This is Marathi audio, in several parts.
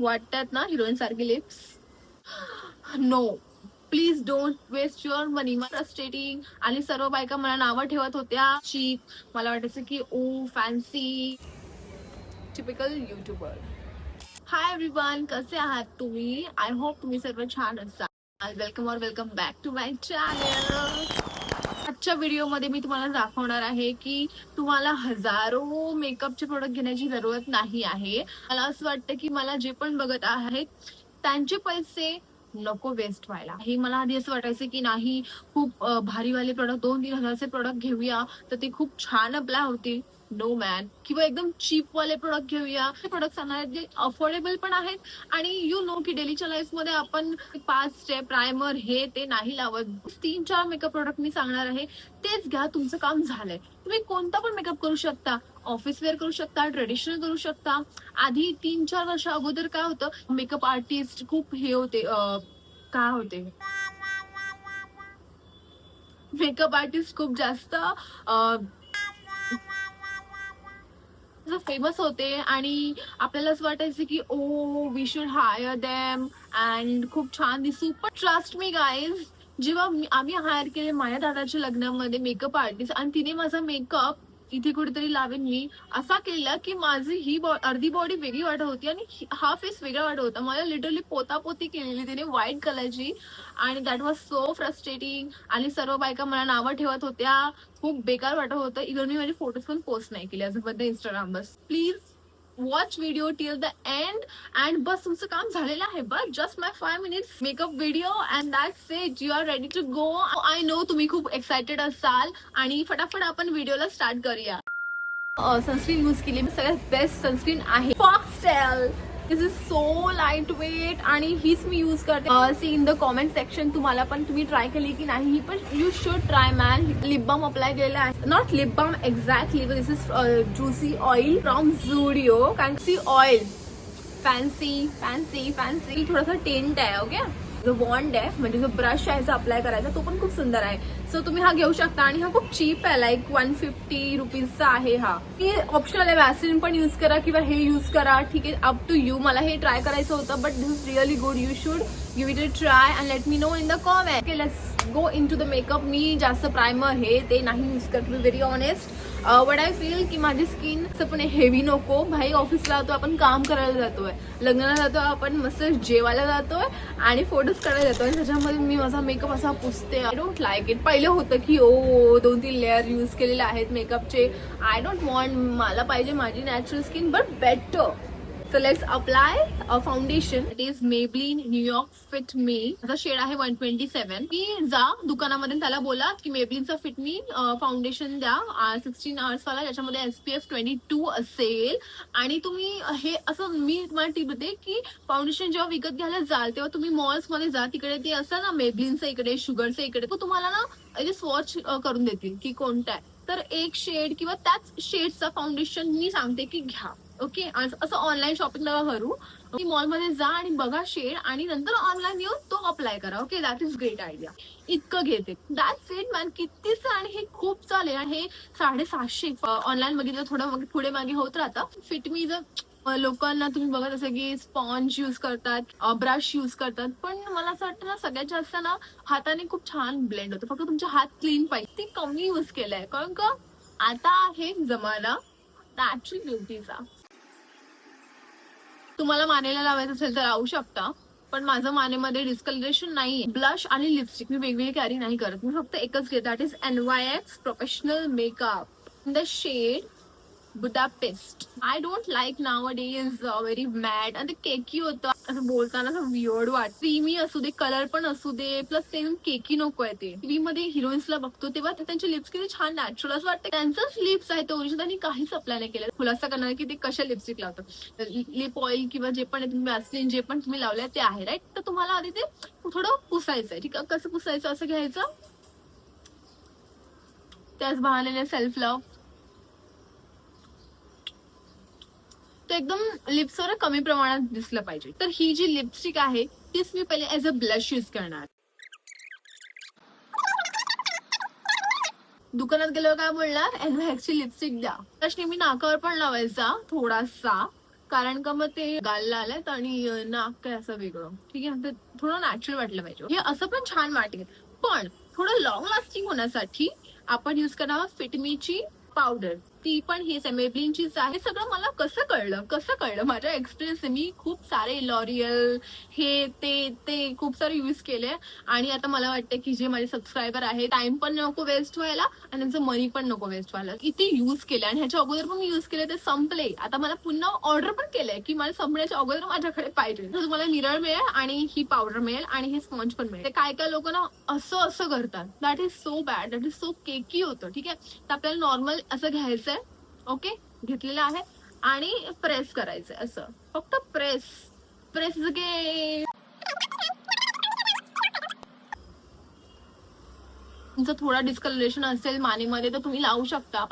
वाटतात ना हिरोईन सारखी lips. No, please don't waste your money. Frustrating. आणि सर्व बायका मला नावं ठेवत होत्या चीप. मला वाटायचं की oh fancy, typical youtuber. Hi everyone, कसे आहात तुम्ही? आय होप तुम्ही सर्व छान असाल. Welcome back to my channel. आजच्या व्हिडिओमध्ये मी तुम्हाला दाखवणार आहे की तुम्हाला हजारो मेकअपचे प्रोडक्ट घेण्याची जरूरत नाही आहे. मला असं वाटतं की मला जे पण बघत आहेत त्यांचे पैसे नको वेस्ट व्हायला. हे मला आधी असं वाटायचं की नाही, खूप भारीवाले प्रोडक्ट 2-3 हजारचे प्रोडक्ट घेऊया तर ते खूप छान अप्लाय होतील. No man. किंवा एकदम चीप वाले प्रोडक्ट घेऊया. ते प्रोडक्ट सांगणार जे अफोर्डेबल पण आहेत आणि यू नो की डेलीच्या लाईफ मध्ये आपण 5 स्टेप प्रायमर हे ते नाही लावत. 3-4 मेकअप प्रोडक्ट मी सांगणार आहे, तेच घ्या. तुमचं काम झालंय. तुम्ही कोणता पण मेकअप करू शकता. ऑफिस वेअर करू शकता, ट्रेडिशनल करू शकता. आधी 3-4 वर्ष अगोदर काय होतं, मेकअप आर्टिस्ट खूप हे होते, काय होते, मेकअप आर्टिस्ट खूप जास्त फेमस होते आणि आपल्याला असं वाटायचं की oh we should hire them and खूप छान दिसू. पण ट्रस्ट मी गाईज, जेव्हा आम्ही हायर केले माझ्या दादाच्या लग्नामध्ये मेकअप आर्टिस्ट आणि तिने माझा मेकअप इथे कुठेतरी लावेन मी असा केला की माझी ही अर्धी बॉडी वेगळी वाटत होती आणि हा फेस वेगळा वाटत होता. मला लिटरली पोतापोती केलेली तिने व्हाईट कलरची आणि दॅट वॉज सो फ्रस्ट्रेटिंग. आणि सर्व बायका मला नावं ठेवत होत्या. खूप बेकार वाटत होतं. इव्हन मी माझे फोटोज पण पोस्ट नाही केले अजून इंस्टाग्राम. बस please watch video till the end and बस तुमचं काम झालेलं आहे. बस just my 5 minutes makeup video and that's it. You are ready to go. I know तुम्ही खूप एक्सायटेड असाल आणि फटाफट आपण व्हिडिओला स्टार्ट करूया. सनस्क्रीन यूज केली. सगळ्यात बेस्ट सनस्क्रीन आहे Foxtale. This is so lightweight आणि हीच मी यूज करते. See in the comment section तुम्हाला पण तुम्ही ट्राय केली की नाही ही पण you should try man. Lip balm apply केलेला आहे. Not lip balm exactly, this is juicy oil from Zudio. Fancy oil, fancy fancy fancy. थोडासा टेंट आहे. ओके, जो वॉन्ड आहे म्हणजे जो ब्रश आहे जो अप्लाय करायचा तो पण खूप सुंदर आहे. सो तुम्ही हा घेऊ शकता आणि हा खूप चीप आहे. लाईक 150 रुपीजचा आहे. हा की ऑप्शनल आहे. वॅसलिन पण यूज करा किंवा हे यूज करा, ठीक आहे, अप टू यू. मला हे ट्राय करायचं होतं but this is really good. You should give it a try and let me know in the comment. Okay, let's go in to the makeup. मी जास्त प्रायमर हे ते नाही यूज करत, to be very honest. But I feel की माझी स्किन पण हेवी नको. भाई ऑफिसला जातो आपण, काम करायला जातोय, लग्नाला जातो आपण, मस्त जेवायला जातोय आणि फोटोज काढायला जातोय आणि त्याच्यामध्ये मी माझा मेकअप असा पुसते. I don't like it. पहिलं होतं की ओ 2-3 लेअर यूज केलेले आहेत मेकअपचे. I don't want. मला पाहिजे माझी natural skin but better. So let's apply a foundation. It is Maybelline New York Fit Me. त्याचा शेड आहे 127. की जा दुकानामध्ये त्याला बोला की मेबलिनचा फिट मी फाउंडेशन द्या 16 आवर्स वाला, ज्याच्यामध्ये SPF 22 असेल. आणि तुम्ही हे असं, मी तुम्हाला टिप देते की फाउंडेशन जेव्हा विकत घ्यायला जाल तेव्हा तुम्ही मॉल्स मध्ये जा, तिकडे ते असं ना मेबलिनचं इकडे, शुगरचं इकडे, तो तुम्हाला ना स्वॉच करून देतील की कोणता आहे. तर एक शेड किंवा त्याच शेडचा फाउंडेशन मी सांगते की घ्या. ओके, असं ऑनलाईन शॉपिंग नका करू. मॉलमध्ये जा आणि बघा शेड आणि नंतर ऑनलाईन येऊन तो अप्लाय करा. Okay, that is great idea. इतकं घेते. That's it man. कितीच आणि हे खूप चालेल. हे 750. ऑनलाईन बघितलं थोडं पुढे मागे होत राहतं. फिट मी जर लोकांना तुम्ही बघत असेल की स्पॉन्ज यूज करतात, ब्रश यूज करतात, पण मला असं वाटतं ना सगळ्यात जास्त ना हाताने खूप छान ब्लेंड होतं. फक्त तुमचे हात क्लीन पाहिजे. ते कमी यूज केलंय कारण का आता आहे जमाना नॅचरल ब्युटीचा. तुम्हाला मानेला लावायचं असेल तर लावू शकता, पण माझं मानेमध्ये डिस्कलरेशन नाही. ब्लश आणि लिपस्टिक मी वेगवेगळे कॅरी नाही करत. मी फक्त एकच घेते, that is NYX professional makeup in the shade Budapest. I don't like nowadays very matte आणि ते केकी होतं. असं बोलताना असं वियर्ड वाटतं. क्रीमी असू दे, कलर पण असू दे, प्लस सेम केकी नको आहे. ते टीव्ही मध्ये हिरोईन्सला बघतो तेव्हा त्यांचे लिप्स किती छान नॅचरल असं वाटतं. त्यांचंच लिप्स आहे ते ओरिजिनल. त्यांनी काहीच अप्लाय नाही केलं. खुलासा करणार की ते कशा लिपस्टिक लावतात. लिप ऑइल किंवा जे पण तुम्ही वॅसलिन जे पण तुम्ही लावलंय ते आहे राईट. तर तुम्हाला आधी ते थोडं पुसायचंय. ठीक आहे, कसं पुसायचं असं घ्यायचं. त्याच बहाण्याने सेल्फ लव्ह तर एकदम लिप्सवर कमी प्रमाणात दिसलं पाहिजे. तर ही जी लिपस्टिक आहे तीच मी पहिले ऍज अ ब्लश यूज करणार. दुकानात गेल्यावर काय बोलणार, NYX ची लिपस्टिक द्या. तशी मी नाकावर पण लावायचा थोडासा, कारण का मग ते गालला आल्यात आणि नाक काय असं वेगळं. ठीक आहे, ते थोडं नॅचरल वाटलं पाहिजे. हे असं पण छान वाटेल, पण थोडं लॉंग लास्टिंग होण्यासाठी आपण युज करावं फिटमीची पावडर. ती पण ही मेबलिनचीच आहे. सगळं मला कसं कळलं माझ्या एक्सपिरियन्स. मी खूप सारे लॉरियल हे ते खूप सारे युज केले आणि आता मला वाटतं की जे माझे सबस्क्रायबर आहे टाइम पण नको वेस्ट व्हायला आणि त्यांचं मनी पण नको वेस्ट व्हायला. किती युज केले आणि ह्याच्या अगोदर पण मी युज केले, ते संपले. आता मला पुन्हा ऑर्डर पण केलंय की मला संपण्याच्या अगोदर माझ्याकडे पाहिजे. तर तुम्हाला मिरर मिळेल आणि ही पावडर मिळेल आणि हे स्पॉन्ज पण मिळेल. काय काय लोक ना असं करतात. That is so bad, that is so cakey होतं. ठीक आहे, तर आपल्याला नॉर्मल असं घ्यायचंय. ओके, घेतलेलं आहे आणि प्रेस करायचंय. असं फक्त प्रेस गे. तुमचं थोडा डिस्कलरेशन असेल मानेमध्ये तर तुम्ही लावू शकता.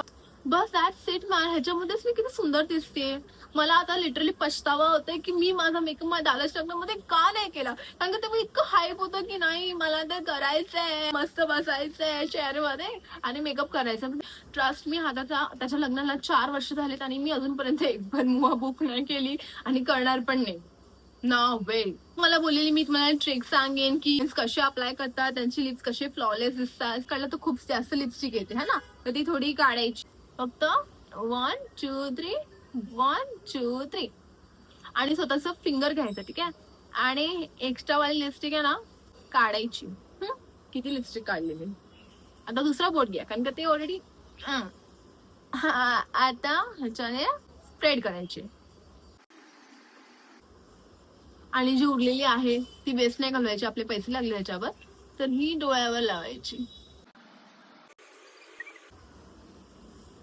बस दॅट्स इट मॅन. ह्याच्यामध्येच मी किती सुंदर दिसते. मला आता लिटरली पछतावा होतोय की मी माझा मेकअप माझ्या दादाच्या लग्नामध्ये का नाही केला. कारण की ते इतकं हाईप होतं की नाही मला ते करायचंय, मस्त बसायचंय चेअरमध्ये आणि मेकअप करायचा. ट्रस्ट मी आता त्याच्या लग्नाला 4 वर्ष झालेत आणि मी अजूनपर्यंत एक पण मुव्हा बुक नाही केली आणि करणार पण नाही. ना वे. मला बोललेली मी तुम्हाला ट्रिक सांगेन की कसे अप्लाय करतात, त्यांची लिप्स कसे फ्लॉलेस दिसतात. कळलं तर खूप जास्त लिपस्टिक येते है ना, तर ती थोडी काढायची. फक्त 1 2 3 1 2 3 आणि स्वतःच फिंगर घ्यायचं. ठीक आहे, आणि एक्स्ट्रा वाली लिपस्टिक आहे ना काढायची. किती लिपस्टिक काढली मी. आता दुसरा बोट घ्या कारण का ते ऑलरेडी. आता ह्याच्याने स्प्रेड करायचे आणि जी उरलेली आहे ती वेस्ट नाही घालवायची. आपले पैसे लागले त्याच्यावर, तर ही डोळ्यावर लावायची.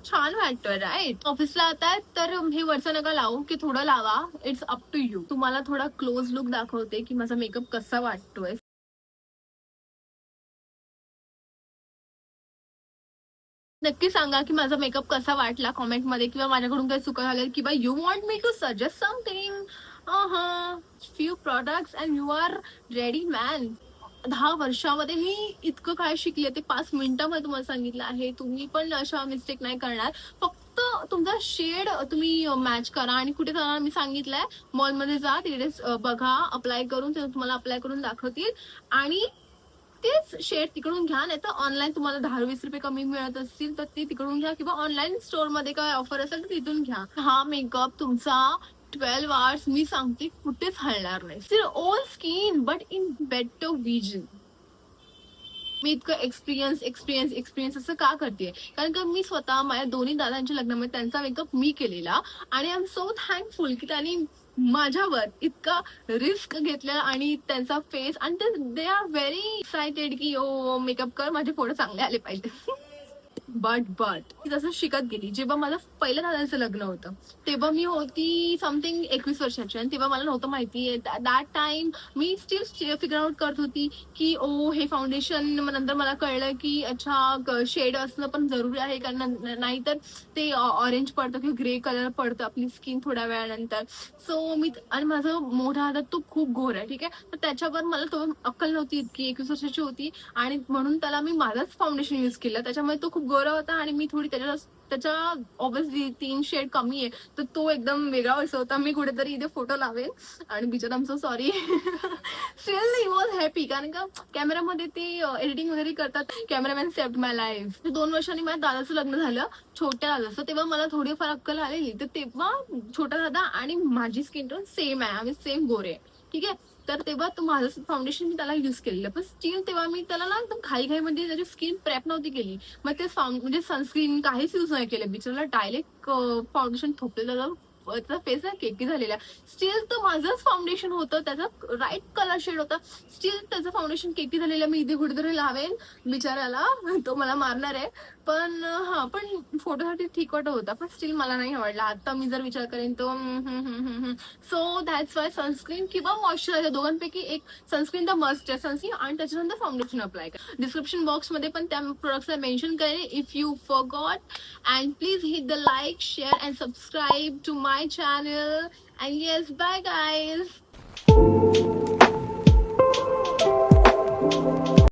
छान वाटतोय राईट. ऑफिसला आता तर हे वरचं नका लावू की थोडं लावा. It's up to you. तुम्हाला थोडा क्लोज लुक दाखवते की माझा मेकअप कसा वाटतोय. नक्की सांगा की माझा मेकअप कसा वाटला कॉमेंटमध्ये, किंवा माझ्याकडून काही चुका झाल्या किंवा you want me to suggest something. Few products and you are ready man. 10 वर्षामध्ये मी इतकं काय शिकले ते 5 मिनिटांमध्ये तुम्हाला सांगितलं आहे. तुम्ही पण अशा मिस्टेक नाही करणार. फक्त तुमचा शेड तुम्ही मॅच करा. आणि कुठे जाणार मी सांगितलंय, मॉलमध्ये जा, तिकडे बघा अप्लाय करून, ते तुम्हाला अप्लाय करून दाखवतील आणि तेच शेड तिकडून घ्या. नाही तर ऑनलाईन तुम्हाला 10-20 रुपये कमी मिळत असतील तर ते तिकडून घ्या, किंवा ऑनलाईन स्टोअर मध्ये काय ऑफर असेल तर तिथून घ्या. हा मेकअप तुमचा 12 आवर्स मी सांगते कुठेच हलणार नाही. Still old skin but in better vision. मी इतकं एक्सपिरियन्स असं का करते, कारण का मी स्वतः माझ्या दोन्ही दादांच्या लग्नामध्ये त्यांचा मेकअप मी केलेला आणि आय एम सो थँकफुल की त्यांनी माझ्यावर इतका रिस्क घेतला आणि त्यांचा फेस, आणि दे आर व्हेरी एक्सायटेड की ओ मेकअप कर, माझे फोटो चांगले आले पाहिजे. बट जसं शिकत गेली. जेव्हा माझं पहिल्या दादाचं लग्न होतं तेव्हा मी होती समथिंग 21 वर्षाची आणि तेव्हा मला नव्हतं माहिती. That time me steel figure out करत होती की ओ हे फाउंडेशन. नंतर मला कळलं की अच्छा शेड असणं पण जरुरी आहे, कारण नाहीतर ते ऑरेंज पडतं किंवा ग्रे कलर पडतं आपली स्किन थोड्या वेळानंतर. सो मी, आणि माझा मोठा दादा तो खूप गोर आहे. ठीक आहे, तर त्याच्यावर मला तो अक्कल नव्हती इतकी. 21 वर्षाची होती आणि म्हणून त्याला मी माझाच फाउंडेशन युज केलं. त्याच्यामुळे तो खूप गोरा होता आणि मी थोडी त्याच्या ऑब्विसली 3 शेड कमी आहे, तर तो एकदम वेगळा वैसा होता. मी कुठेतरी इथे फोटो लावेल आणि बिचारा आमचं sorry. Steel he was happy, कारण का कॅमेरामध्ये ते एडिटिंग वगैरे करतात. कॅमेरामॅन सेव्ड माय लाईफ. 2 वर्षांनी माझ्या दादाचं लग्न झालं, छोट्या दादाचं. तेव्हा मला थोडीफार अक्कल आलेली. तर तेव्हा छोटा दादा आणि माझी स्किन टोन सेम आहे, आम्ही सेम गोरे. ठीक आहे, तर तेव्हा तो माझं फाउंडेशन मी त्याला युज केलेलं. पण स्टील तेव्हा मी त्याला ना एकदम घाईमध्ये त्याची स्किन प्रेप नव्हती केली. मग ते म्हणजे सनस्क्रीन काहीच युज नाही केलं. बिचाराला डायरेक्ट फाउंडेशन थोपलेलं, त्याचा फेस केकी झालेला. स्टील तर माझंच फाउंडेशन होतं, त्याचा राईट कलर शेड होता. स्टील त्याचं फाउंडेशन केकी झालेलं. मी इथे कुठेतरी लावेन बिचाराला, तो मला मारणार आहे. पण पण फोटोसाठी ठीक वाटत होता, पण स्टील मला नाही आवडला. आता मी जर विचार करेन तो सो दॅट्स वाय सनस्क्रीन किंवा मॉइश्चरायझर दोघांपैकी एक. सनस्क्रीन तर मस्ट आहे, सनस्क्रीन आणि त्याच्यानंतर फाउंडेशन अप्लाय करा. डिस्क्रिप्शन बॉक्स मध्ये पण त्या प्रोडक्ट्सला मेन्शन करेन if you forgot. And please hit the like, share and subscribe to my channel. And yes, bye guys.